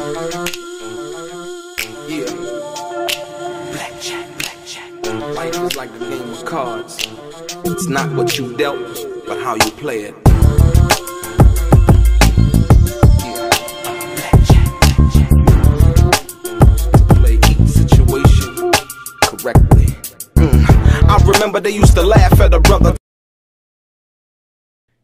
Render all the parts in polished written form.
Yeah. Blackjack. Life is like a game of cards. It's not what you dealt, but how you play it. Yeah. Blackjack. To play each situation correctly. I remember they used to laugh at a brother.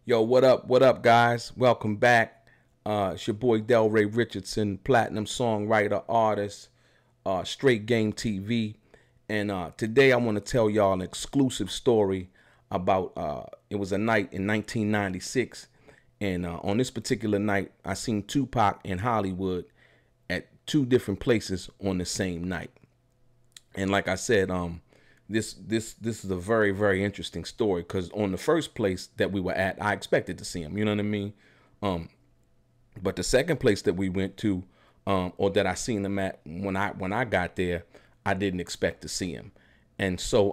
Yo, what up? What up, guys? Welcome back. It's your boy DELRAY Richardson, platinum songwriter, artist, StraightGameTV. And today I want to tell y'all an exclusive story about, it was a night in 1996. And on this particular night, I seen Tupac in Hollywood at two different places on the same night. And like I said, this is a very, very interesting story, because on the first place that we were at, I expected to see him, you know what I mean? But the second place that we went to, or that I seen him at when I got there, I didn't expect to see him. And so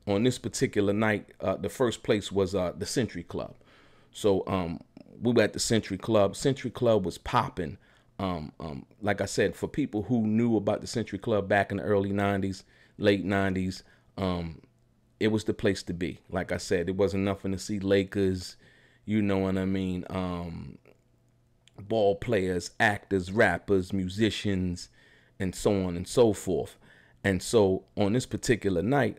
on this particular night, the first place was the Century Club. So we were at the Century Club. Century Club was popping. Like I said, for people who knew about the Century Club back in the early 90s, late 90s, it was the place to be. Like I said, it wasn't nothing to see Lakers, you know what I mean, ball players, actors, rappers, musicians, and so on and so forth. And so on this particular night,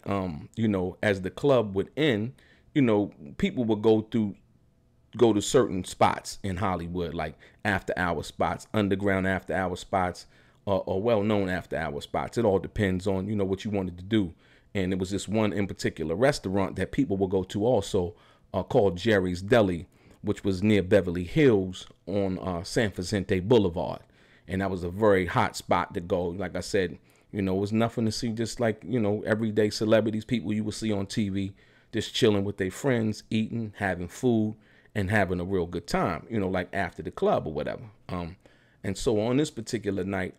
you know, as the club would end, you know, people would go to certain spots in Hollywood, like after-hour spots, underground after-hour spots, or well-known after-hour spots. It all depends on, you know, what you wanted to do. And it was this one in particular restaurant that people will go to also, called Jerry's Deli, which was near Beverly Hills on San Vicente Boulevard. And that was a very hot spot to go. Like I said, you know, it was nothing to see, just like, you know, everyday celebrities, people you would see on TV, just chilling with their friends, eating, having food, and having a real good time, you know, like after the club or whatever. And so on this particular night,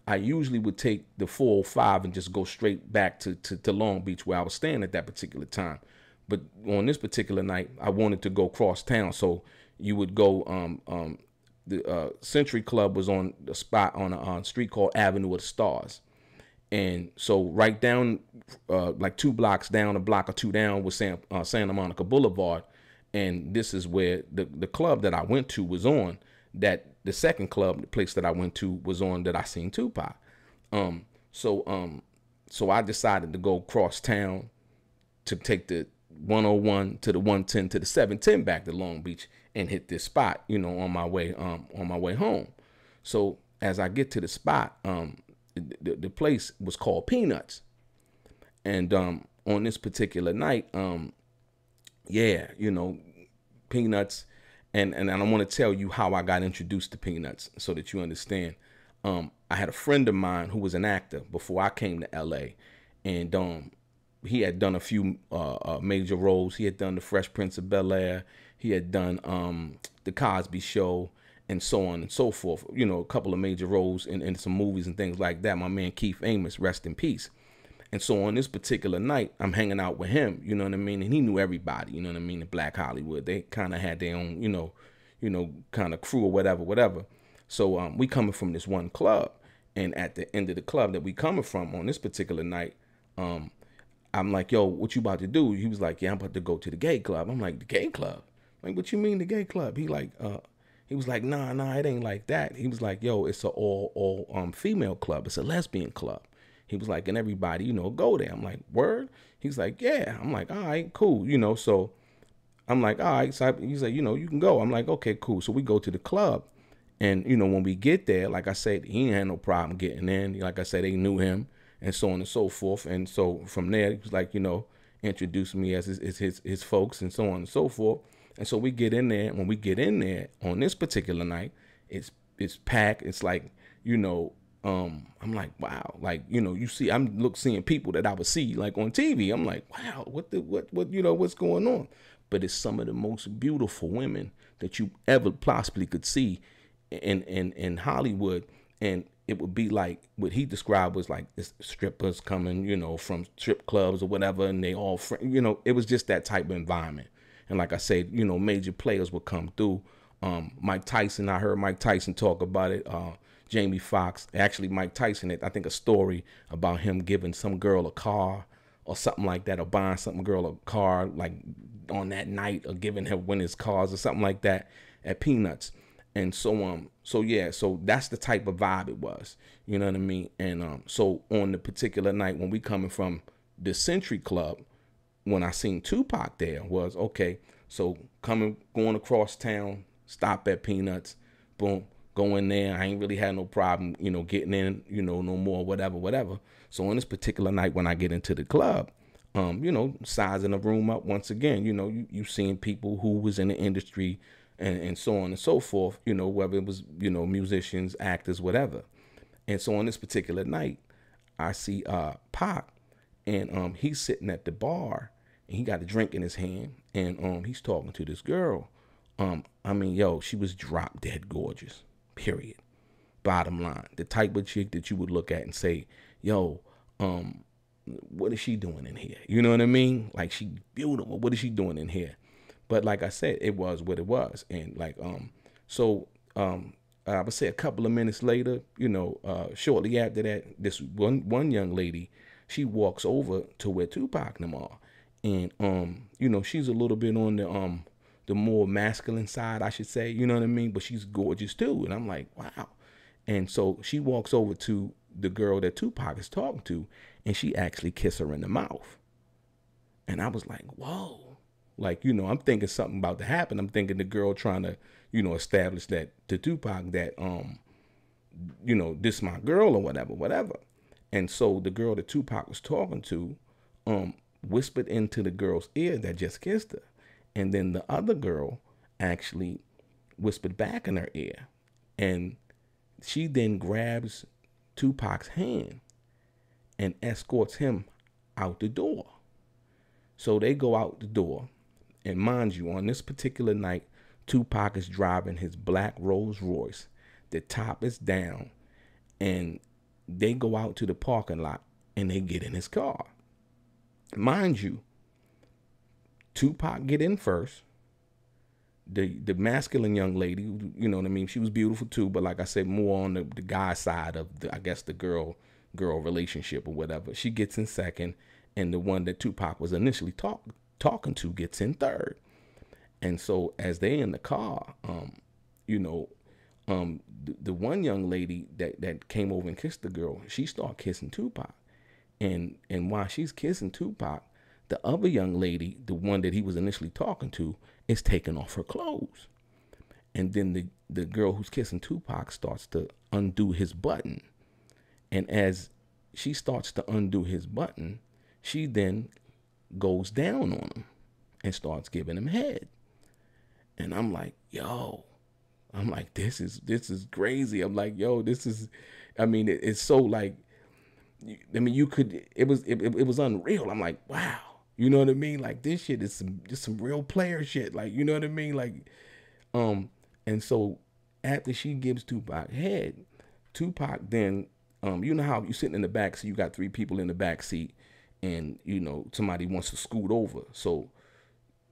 I usually would take the 405 and just go straight back to Long Beach, where I was staying at that particular time. But on this particular night, I wanted to go cross town. So you would go, the Century Club was on the spot on a street called Avenue of the Stars. And so right down, like 2 blocks down, a block or 2 down was Santa Monica Boulevard. And this is where the club that I went to was on. That the second club, the place that I went to, was on that I seen Tupac. So I decided to go cross town to take the 101 to the 110 to the 710 back to Long Beach and hit this spot, you know, on my way home. So as I get to the spot, the place was called Peanuts. And on this particular night, yeah, you know, Peanuts. And I want to tell you how I got introduced to Peanuts so that you understand. I had a friend of mine who was an actor before I came to LA. And he had done a few major roles. He had done The Fresh Prince of Bel-Air. He had done The Cosby Show, and so on and so forth. You know, a couple of major roles in some movies and things like that. My man Keith Amos, rest in peace. And so on this particular night, I'm hanging out with him, you know what I mean? And he knew everybody, you know what I mean, in Black Hollywood. They kind of had their own, you know, kind of crew or whatever. So we coming from this one club. And at the end of the club that we coming from on this particular night, I'm like, yo, what you about to do? He was like, yeah, I'm about to go to the gay club. I'm like, the gay club? Like, what you mean the gay club? He was like, nah, it ain't like that. He was like, yo, it's a all female club. It's a lesbian club. He was like, and everybody, you know, go there. I'm like, word? He's like, yeah. I'm like, all right, cool. You know, so I'm like, all right. So he's like, you know, you can go. I'm like, okay, cool. So we go to the club. And, you know, when we get there, like I said, he ain't had no problem getting in. Like I said, they knew him and so on and so forth. And so from there, he was like, you know, introducing me as his folks and so on and so forth. And so we get in there. When we get in there on this particular night, it's packed. It's like, you know, I'm like, wow, like, you know, you see, seeing people that I would see like on TV. I'm like, wow, what, you know, what's going on? But it's some of the most beautiful women that you ever possibly could see in Hollywood. And it would be like what he described was like this strippers coming, you know, from strip clubs or whatever. And they all, you know, it was just that type of environment. And like I said, you know, major players would come through. Mike Tyson, I heard Mike Tyson talk about it. Jamie Foxx, actually Mike Tyson, I think a story about him giving some girl a car or something like that, or buying some girl a car like on that night, or giving her one of his cars or something like that at Peanuts. And so yeah, so that's the type of vibe it was, you know what I mean? And so on the particular night when we coming from the Century Club, when I seen Tupac there, was okay, so going across town, stop at Peanuts, boom, go in there. I ain't really had no problem, you know, getting in, you know, no more, whatever. So on this particular night when I get into the club, you know, sizing the room up once again, you know, you seeing people who was in the industry and so on and so forth, you know, whether it was, you know, musicians, actors, whatever. And so on this particular night, I see Pac, and he's sitting at the bar, and he got a drink in his hand, and he's talking to this girl. I mean, yo, she was drop dead gorgeous, period. Bottom line, the type of chick that you would look at and say, yo, what is she doing in here? You know what I mean? Like, she beautiful. What is she doing in here? But like I said, it was what it was. And like, I would say a couple of minutes later, you know, shortly after that, this one young lady, she walks over to where Tupac and them are. And, you know, she's a little bit on the more masculine side, I should say, you know what I mean? But she's gorgeous too. And I'm like, wow. And so she walks over to the girl that Tupac is talking to, and she actually kissed her in the mouth. And I was like, whoa. Like, you know, I'm thinking something about to happen. I'm thinking the girl trying to, you know, establish that to Tupac that, you know, this my girl or whatever. And so the girl that Tupac was talking to, whispered into the girl's ear that just kissed her. And then the other girl actually whispered back in her ear. And she then grabs Tupac's hand and escorts him out the door. So they go out the door. And mind you, on this particular night, Tupac is driving his black Rolls Royce. The top is down. And they go out to the parking lot and they get in his car. Mind you, Tupac get in first. The masculine young lady, you know what I mean? She was beautiful too, but like I said, more on the guy side of the, I guess, the girl relationship or whatever. She gets in second, and the one that Tupac was initially talking to gets in third. And so as they in the car, you know, the one young lady that came over and kissed the girl, she started kissing Tupac. And while she's kissing Tupac, the other young lady, the one that he was initially talking to, is taking off her clothes. And then the girl who's kissing Tupac starts to undo his button. And as she starts to undo his button, she then goes down on him and starts giving him head. And I'm like, yo, this is crazy. I'm like, yo, this is, I mean, it's so like, I mean, it was unreal. I'm like, wow. You know what I mean? Like, this shit is just some real player shit. Like, you know what I mean? Like, and so after she gives Tupac head, Tupac then, you know how you sitting in the back, so you got 3 people in the back seat, and, you know, somebody wants to scoot over. So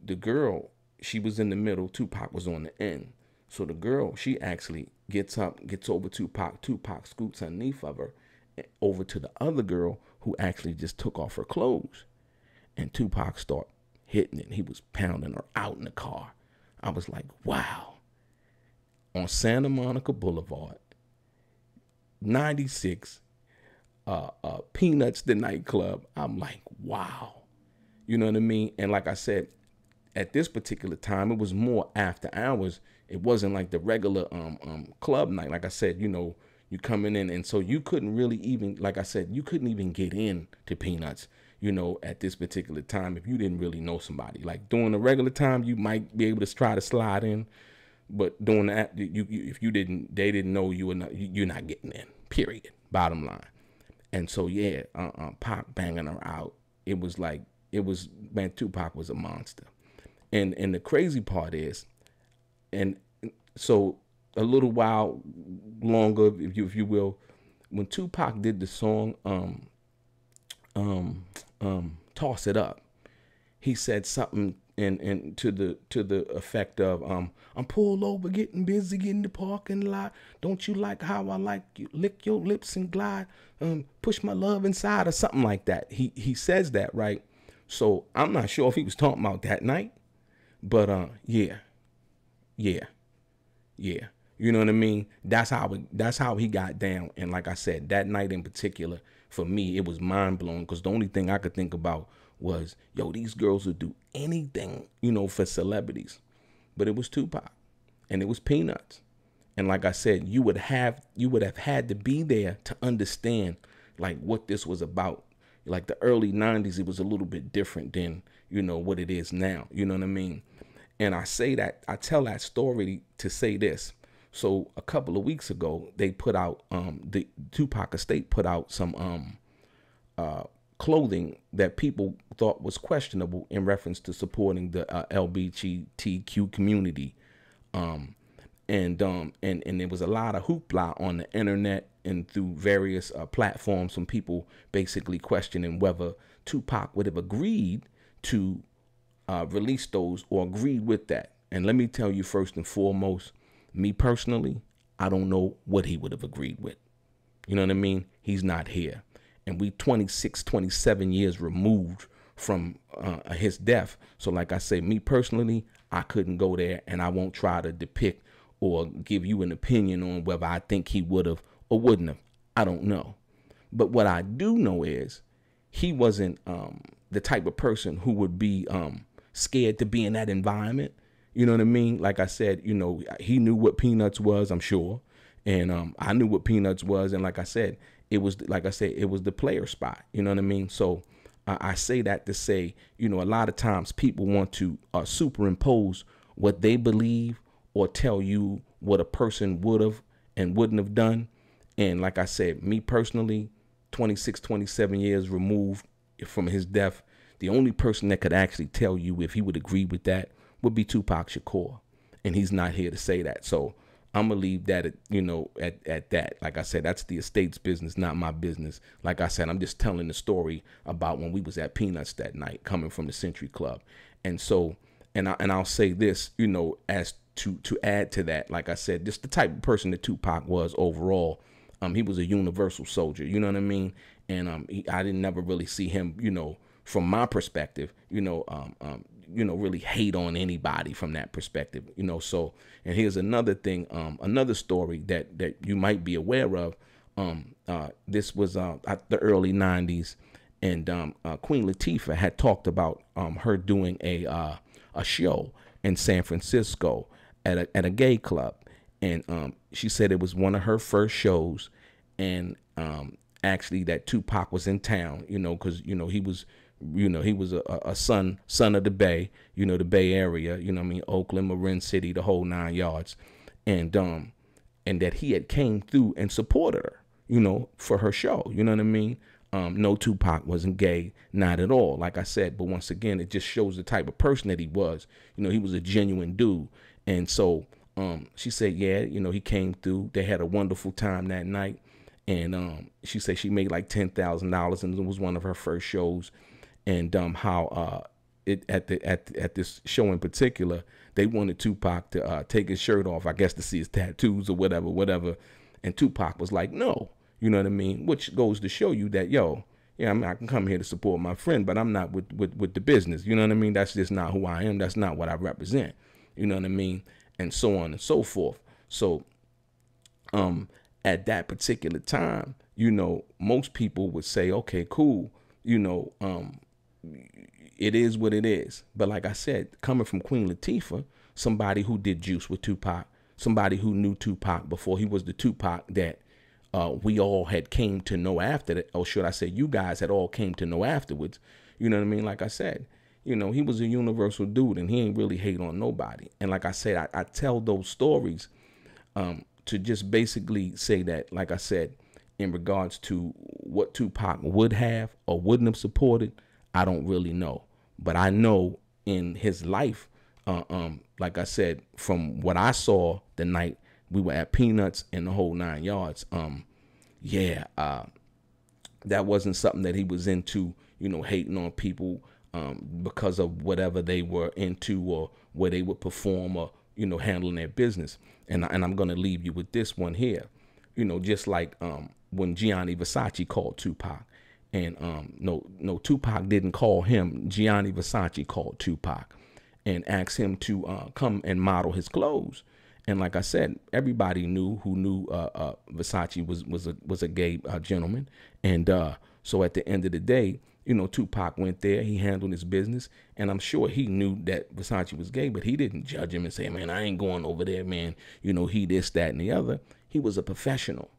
the girl, she was in the middle, Tupac was on the end. So the girl, she actually gets up, gets over Tupac. Tupac scoots underneath of her over to the other girl who actually just took off her clothes. And Tupac started hitting it. He was pounding her out in the car. I was like, wow. On Santa Monica Boulevard, 96, Peanuts, the nightclub. I'm like, wow. You know what I mean? And like I said, at this particular time, it was more after hours. It wasn't like the regular club night. Like I said, you know, you coming in, and so you couldn't really even, like I said, you couldn't even get in to Peanuts, you know, at this particular time if you didn't really know somebody. Like during the regular time, you might be able to try to slide in, but during that, if they didn't know you, you're not getting in. Period. Bottom line. And so yeah, Pac banging her out. It was like, man, Tupac was a monster. And the crazy part is, and so a little while longer, if you will, when Tupac did the song Toss It Up, he said something and to the effect of I'm pulled over, getting busy in the parking lot. Don't you like how I like you? Lick your lips and glide. Push my love inside, or something like that. He says that, right? So I'm not sure if he was talking about that night, but yeah. You know what I mean? That's how he got down. And like I said, that night in particular, for me, it was mind blowing, because the only thing I could think about was, yo, these girls would do anything, for celebrities. But it was Tupac, and it was Peanuts. And like I said, you would have had to be there to understand like what this was about. Like the early 90s, it was a little bit different than, what it is now. You know what I mean? And I tell that story to say this. So a couple of weeks ago, they put out, the Tupac estate put out some clothing that people thought was questionable in reference to supporting the LGBTQ community. And there was a lot of hoopla on the internet and through various platforms, some people basically questioning whether Tupac would have agreed to release those or agreed with that. And let me tell you, first and foremost, me personally, I don't know what he would have agreed with. You know what I mean? He's not here. And we 26, 27 years removed from his death. So like I say, me personally, I couldn't go there, and I won't try to depict or give you an opinion on whether I think he would have or wouldn't have. I don't know. But what I do know is he wasn't the type of person who would be scared to be in that environment. You know what I mean? Like I said, he knew what Peanuts was, I'm sure. And I knew what Peanuts was. And like I said, it was the player spot. You know what I mean? So I say that to say, a lot of times people want to superimpose what they believe or tell you what a person would have and wouldn't have done. And like I said, me personally, 26, 27 years removed from his death, the only person that could actually tell you if he would agree with that would be Tupac Shakur. And he's not here to say that. So I'm going to leave that, at that. Like I said, that's the estate's business, not my business. Like I said, I'm just telling the story about when we was at Peanuts that night, coming from the Century Club. And so, and I'll say this, as to add to that, like I said, just the type of person that Tupac was overall. He was a universal soldier, you know what I mean? And I didn't never really see him, from my perspective, really hate on anybody from that perspective, So, and here's another thing, another story that you might be aware of. This was the early 90s, and Queen Latifah had talked about her doing a show in San Francisco at a gay club, and she said it was one of her first shows, and actually that Tupac was in town, because he was. He was a son of the Bay, the Bay Area, Oakland, Marin City, the whole 9 yards. And that he had came through and supported her, for her show. You know what I mean? No, Tupac wasn't gay, not at all. Like I said, but once again, it just shows the type of person that he was. He was a genuine dude. And so she said, yeah, he came through. They had a wonderful time that night. And she said she made like $10,000, and it was one of her first shows. And how at this show in particular, they wanted Tupac to take his shirt off, I guess to see his tattoos or whatever. And Tupac was like, no, you know what I mean? Which goes to show you that, I can come here to support my friend, but I'm not with the business. You know what I mean? That's just not who I am. That's not what I represent. You know what I mean? And so on and so forth. So at that particular time, most people would say, okay, cool, it is what it is. But like I said, coming from Queen Latifah, somebody who did juice with Tupac, somebody who knew Tupac before he was the Tupac that we all had came to know after that, or should I say you guys had all came to know afterwards. You know what I mean? Like I said, he was a universal dude, and he ain't really hate on nobody. And like I said, I tell those stories to just basically say that, like I said, in regards to what Tupac would have or wouldn't have supported, I don't really know. But I know in his life, like I said, from what I saw the night we were at Peanuts and the whole 9 yards, that wasn't something that he was into, hating on people. because of whatever they were into or where they would perform or, you know, handling their business. And I'm going to leave you with this one here. You know, just like when Gianni Versace called Tupac, and no, Tupac didn't call him. Gianni Versace called Tupac and asked him to come and model his clothes. And like I said, everybody knew Versace was a gay gentleman. And so at the end of the day, you know, Tupac went there, he handled his business, and I'm sure he knew that Versace was gay, but he didn't judge him and say, man, I ain't going over there, man. You know, he this, that, and the other. He was a professional.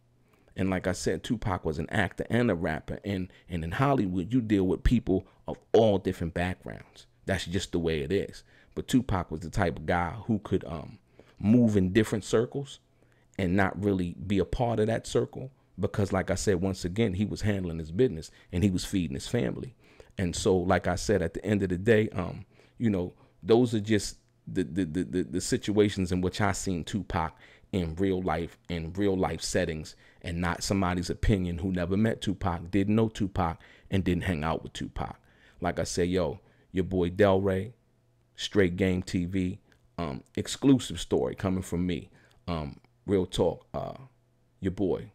And like I said, Tupac was an actor and a rapper. And in Hollywood, you deal with people of all different backgrounds. That's just the way it is. But Tupac was the type of guy who could move in different circles and not really be a part of that circle. Because like I said, once again, he was handling his business and he was feeding his family. And so, like I said, at the end of the day, you know, those are just the situations in which I seen Tupac in real life settings, and not somebody's opinion who never met Tupac, didn't know Tupac, and didn't hang out with Tupac. Like I said, yo, your boy DELRAY, Straight Game TV, exclusive story coming from me. Real talk, your boy.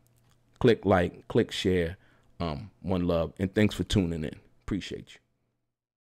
Click like, click share, one love, and thanks for tuning in. Appreciate you.